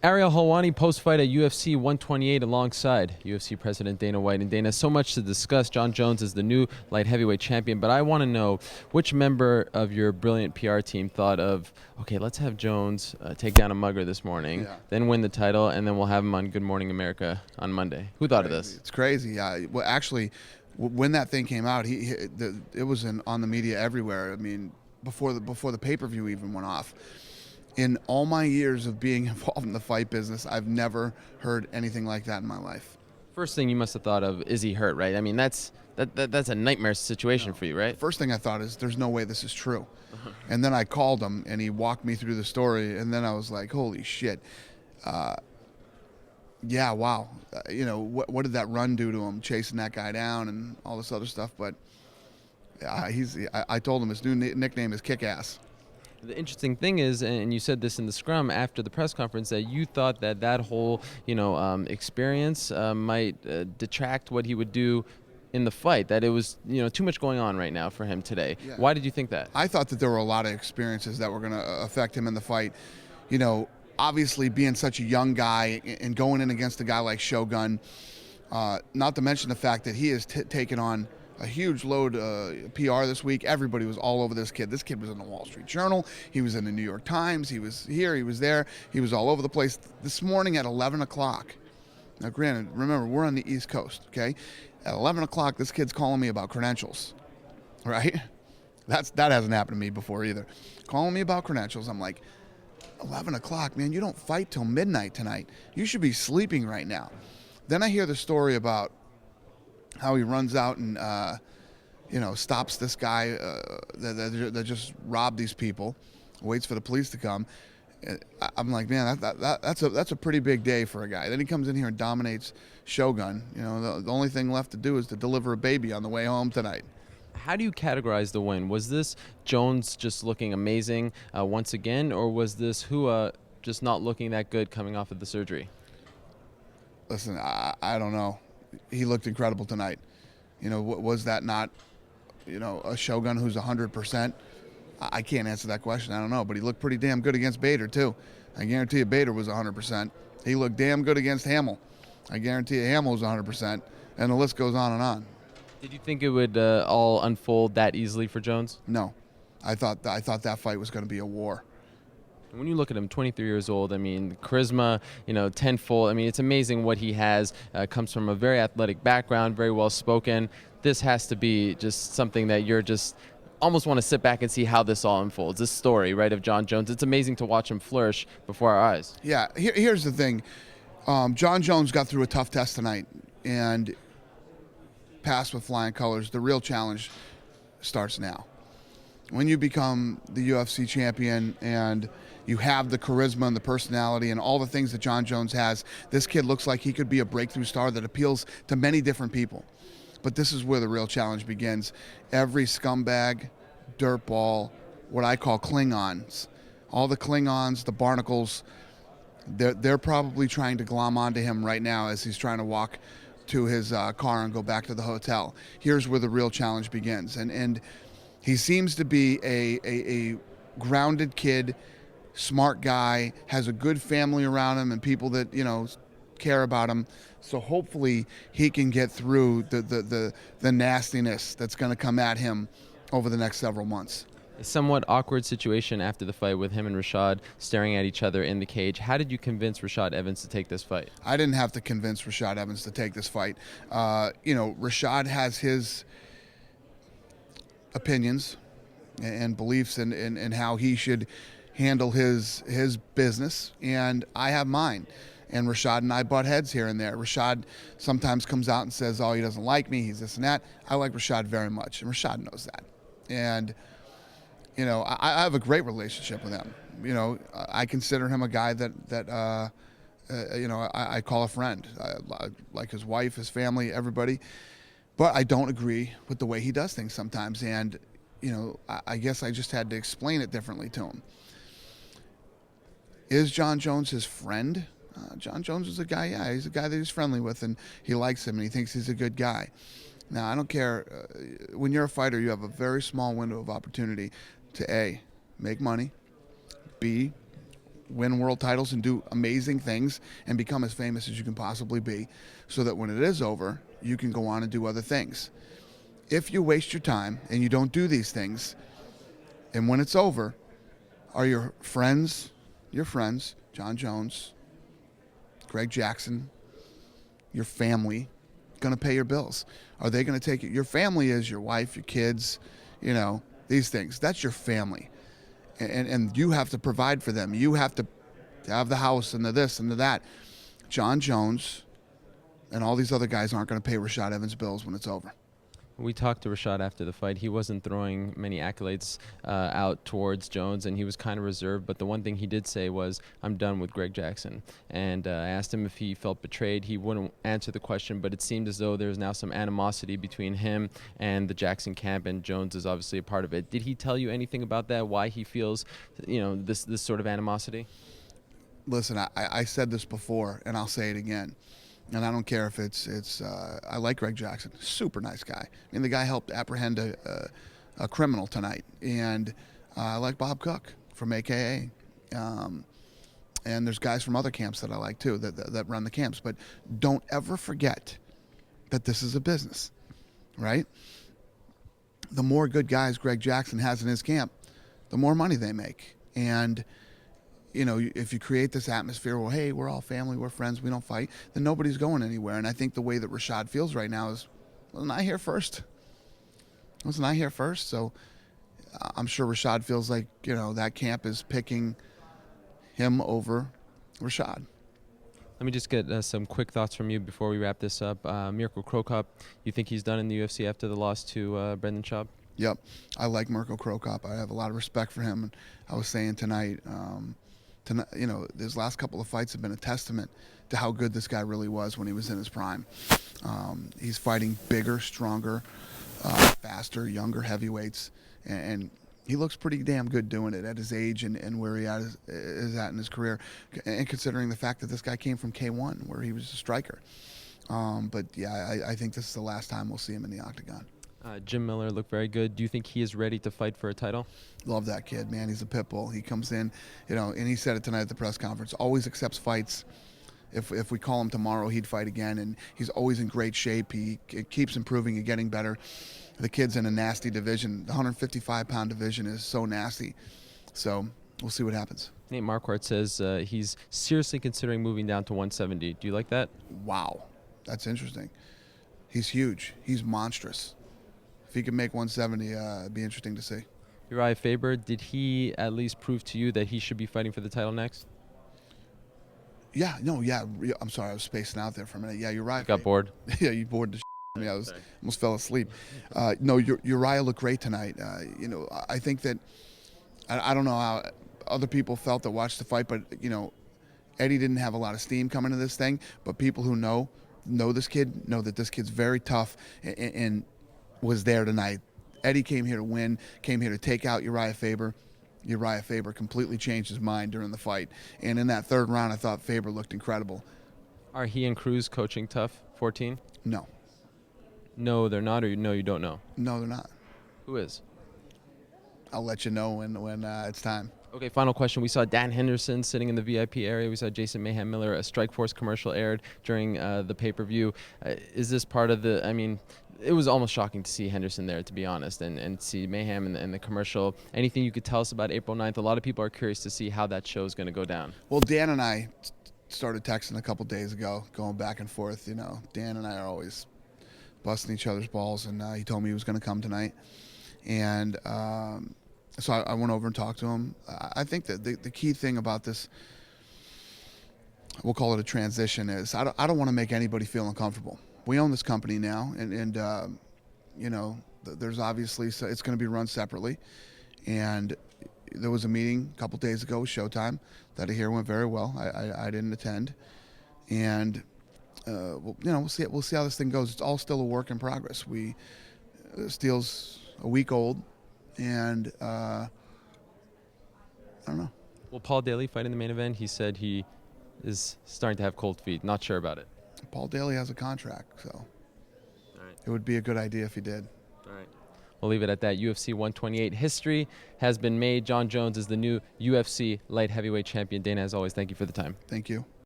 ARIEL HELWANI post-fight at UFC 128 alongside UFC President Dana White. And Dana, so much to discuss. Jon Jones is the new light heavyweight champion, but I want to know which member of your brilliant PR team thought of, okay, let's have Jones take down a mugger this morning, then win the title, and then we'll have him on Good Morning America on Monday. Who thought of this? It's crazy. Well, actually, when that thing came out, it was on the media everywhere. I mean, before the pay-per-view even went off. In all my years of being involved in the fight business, I've never heard anything like that in my life. First thing you must have thought of, is he hurt, right? I mean, that's a nightmare situation for you, right? First thing I thought is, there's no way this is true. And then I called him, and he walked me through the story, and then I was like, holy shit. Yeah, wow. What did that run do to him, chasing that guy down and all this other stuff? But I told him his new nickname is Kick-Ass. The interesting thing is, and you said this in the scrum after the press conference, that you thought that whole, experience might detract what he would do in the fight. That it was, too much going on right now for him today. Yeah. Why did you think that? I thought that there were a lot of experiences that were going to affect him in the fight. Obviously being such a young guy and going in against a guy like Shogun, not to mention the fact that he has taken on a huge load PR this week. Everybody was all over this kid. This kid was in the Wall Street Journal. He was in the New York Times. He was here. He was there. He was all over the place. This morning at 11 o'clock. Now, granted, remember, we're on the East Coast, okay? At 11 o'clock, this kid's calling me about credentials, right? That hasn't happened to me before either. Calling me about credentials. I'm like, 11 o'clock, man, you don't fight till midnight tonight. You should be sleeping right now. Then I hear the story about how he runs out and stops this guy that just robbed these people, waits for the police to come. I'm like, man, that's a pretty big day for a guy. Then he comes in here and dominates Shogun. The only thing left to do is to deliver a baby on the way home tonight. How do you categorize the win? Was this Jones just looking amazing once again, or was this Hua just not looking that good coming off of the surgery? Listen, I don't know. He looked incredible tonight. Was that not, a Shogun who's 100%? I can't answer that question. I don't know. But he looked pretty damn good against Bader, too. I guarantee you Bader was 100%. He looked damn good against Hamill. I guarantee you Hamill was 100%. And the list goes on and on. Did you think it would all unfold that easily for Jones? No. I thought that fight was going to be a war. When you look at him, 23 years old, I mean, charisma, tenfold. I mean, it's amazing what he has. Comes from a very athletic background, very well spoken. This has to be just something that you're just almost want to sit back and see how this all unfolds. This story, right, of Jon Jones. It's amazing to watch him flourish before our eyes. Yeah, here's the thing. Jon Jones got through a tough test tonight and passed with flying colors. The real challenge starts now. When you become the UFC champion and you have the charisma and the personality and all the things that Jon Jones has, this kid looks like he could be a breakthrough star that appeals to many different people. But this is where the real challenge begins. Every scumbag, dirtball, what I call Klingons, all the Klingons, the barnacles, they're probably trying to glom onto him right now as he's trying to walk to his car and go back to the hotel. Here's where the real challenge begins. And he seems to be a grounded kid, smart guy, has a good family around him and people that, care about him. So hopefully he can get through the nastiness that's going to come at him over the next several months. A somewhat awkward situation after the fight with him and Rashad staring at each other in the cage. How did you convince Rashad Evans to take this fight? I didn't have to convince Rashad Evans to take this fight. Rashad has his opinions and beliefs in how he should handle his business, and I have mine. And Rashad and I butt heads here and there. Rashad sometimes comes out and says, oh, he doesn't like me, he's this and that. I like Rashad very much, and Rashad knows that. And, I have a great relationship with him. I consider him a guy that I call a friend. I like his wife, his family, everybody. But I don't agree with the way he does things sometimes. And, I guess I just had to explain it differently to him. Is Jon Jones his friend? Jon Jones is a guy, he's a guy that he's friendly with, and he likes him, and he thinks he's a good guy. Now, I don't care. When you're a fighter, you have a very small window of opportunity to A, make money, B, win world titles and do amazing things and become as famous as you can possibly be, so that when it is over, you can go on and do other things. If you waste your time and you don't do these things, and when it's over, are your friends, Jon Jones, Greg Jackson, your family, going to pay your bills? Are they going to take it? Your family is your wife, your kids, these things. That's your family. And you have to provide for them. You have to have the house and the this and the that. Jon Jones and all these other guys aren't going to pay Rashad Evans' bills when it's over. We talked to Rashad after the fight. He wasn't throwing many accolades out towards Jones, and he was kind of reserved. But the one thing he did say was, "I'm done with Greg Jackson." And I asked him if he felt betrayed. He wouldn't answer the question, but it seemed as though there's now some animosity between him and the Jackson camp, and Jones is obviously a part of it. Did he tell you anything about that? Why he feels, this sort of animosity? Listen, I said this before, and I'll say it again. And I don't care if I like Greg Jackson, super nice guy. I mean, the guy helped apprehend a criminal tonight. And I like Bob Cook from AKA. And there's guys from other camps that I like too that run the camps. But don't ever forget that this is a business, right? The more good guys Greg Jackson has in his camp, the more money they make. And if you create this atmosphere where, hey, we're all family, we're friends, we don't fight, then nobody's going anywhere. And I think the way that Rashad feels right now is, wasn't I here first? So I'm sure Rashad feels like, that camp is picking him over Rashad. Let me just get some quick thoughts from you before we wrap this up. Mirko Cro Cop, you think he's done in the UFC after the loss to Brendan Schaub? Yep. I like Mirko Cro Cop. I have a lot of respect for him. And I was saying tonight, his last couple of fights have been a testament to how good this guy really was when he was in his prime. He's fighting bigger, stronger, faster, younger heavyweights, and he looks pretty damn good doing it at his age and where he is at in his career, and considering the fact that this guy came from K1, where he was a striker. But yeah, I think this is the last time we'll see him in the octagon. Jim Miller looked very good. Do you think he is ready to fight for a title? Love that kid, man. He's a pit bull. He comes in, and he said it tonight at the press conference, always accepts fights. If we call him tomorrow, he'd fight again, and he's always in great shape. He keeps improving and getting better. The kid's in a nasty division. The 155-pound division is so nasty. So we'll see what happens. Nate Marquardt says he's seriously considering moving down to 170. Do you like that? Wow. That's interesting. He's huge. He's monstrous. If he can make 170, it'd be interesting to see. Uriah Faber, did he at least prove to you that he should be fighting for the title next? Yeah, I'm sorry, I was spacing out there for a minute. Yeah, Uriah. Got bored? Yeah, you bored the shit out of me. Almost fell asleep. No, Uriah looked great tonight. I think that, I don't know how other people felt that watched the fight, but, Eddie didn't have a lot of steam coming to this thing, but people who know this kid, know that this kid's very tough and was there tonight. Eddie came here to win, came here to take out Uriah Faber. Uriah Faber completely changed his mind during the fight. And in that third round, I thought Faber looked incredible. Are he and Cruz coaching tough 14? No. No, they're not, or no, you don't know? No, they're not. Who is? I'll let you know when it's time. Okay, final question. We saw Dan Henderson sitting in the VIP area. We saw Jason Mayhem Miller. A Strikeforce commercial aired during the pay-per-view. Is this part of the, it was almost shocking to see Henderson there, to be honest, and see Mayhem in the commercial. Anything you could tell us about April 9th? A lot of people are curious to see how that show is going to go down. Well, Dan and I started texting a couple days ago, going back and forth. Dan and I are always busting each other's balls, and he told me he was going to come tonight. And so I went over and talked to him. I think that the key thing about this, we'll call it a transition, is I don't want to make anybody feel uncomfortable. We own this company now, and there's obviously, so it's going to be run separately. And there was a meeting a couple days ago with Showtime that I hear went very well. I didn't attend, and we'll see how this thing goes. It's all still a work in progress. This deal's a week old, and I don't know. Will Paul Daly fight in the main event? He said he is starting to have cold feet. Not sure about it. Paul Daly has a contract, so All right. it would be a good idea if he did. All right. we'll leave it at that. UFC 128 history has been made. Jon Jones is the new UFC light heavyweight champion. Dana, as always, thank you for the time. Thank you.